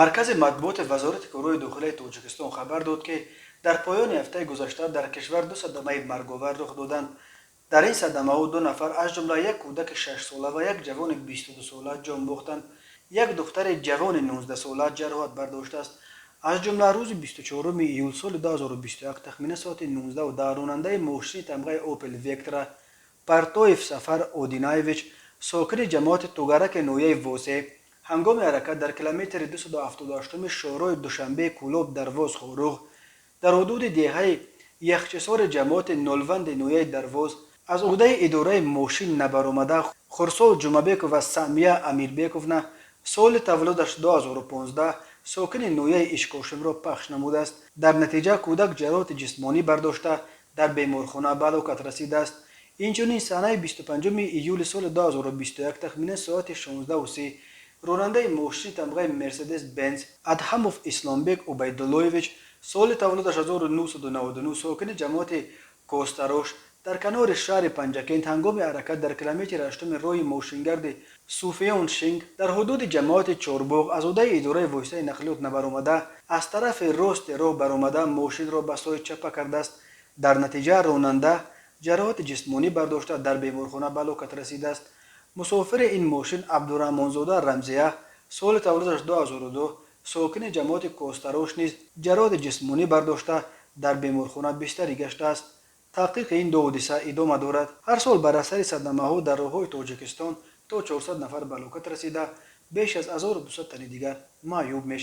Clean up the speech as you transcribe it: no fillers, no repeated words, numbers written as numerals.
مرکز مطبوعات وزارت کارهای داخلی تاجیکستان خبر داد که در پایان هفته گذشته در کشور دو صدمه مرگ‌آور رخ دادند. در این صدمه‌ها دو نفر از جمله یک کودک 6 ساله و یک جوان 22 ساله جان باختند. یک دختر جوان 19 ساله جراحت برداشته است. از جمله روز 24 ایول سال 2021 تخمین ساعت 19:10 راننده ماشین تمغه اوپل ویکترا پرتویف سفر اودینایویچ ساکن جماعت توگرک نویه واسه هنگام حرکت در کیلومتر 278 شورای دوشنبه کولوب درواز خوروغ در حدود دهه یخچسار جماعت نولوند نویه درواز از عهده اداره ماشین نبرآمده خورسال جمعبیکوف و سامیه امیربیکوفنا سال تولدش 2015 ساکن نویه اشکاشم را پخش نموده است. در نتیجه کودک جراحت جسمانی برداشته در بیمارخانه به هلاکت رسیده است. اینچنین سنه 25 ایول سال 2021 تخمین ساعت 16:30 راننده ماشین تمغه مرسدس بنز ادهموف اسلامبek عبیداللهویچ سال تولدش 1999 ساکن جماعت کوستاروش در کنار شهر پنجکند هنگام حرکت در کیلومتر 8 راه ماشینگرد سوفیان شینگ در حدود جماعت چارباغ از عهده اداره واسطه نقلیات نبرآمده از طرف راست راه برآمده ماشین را به سوی چپ کرده است. در نتیجه راننده جراحت جسمانی برداشته در بیمارخانه به هلاکت رسیده است. مسافر این ماشین عبدالرحمنزاده رمزیه سال تولدش 2002 ساکن جماعت کوستاروش نیز جراحت جسمانی برداشته در بیمارخانه بستری گشته است. تحقیق این دو حادثه ادامه دارد. هر سال بر اثر صدمه‌ها در راه‌های تاجیکستان تا 400 نفر به هلاکت رسیده، بیش از 1200 تن دیگر معیوب می‌شوند.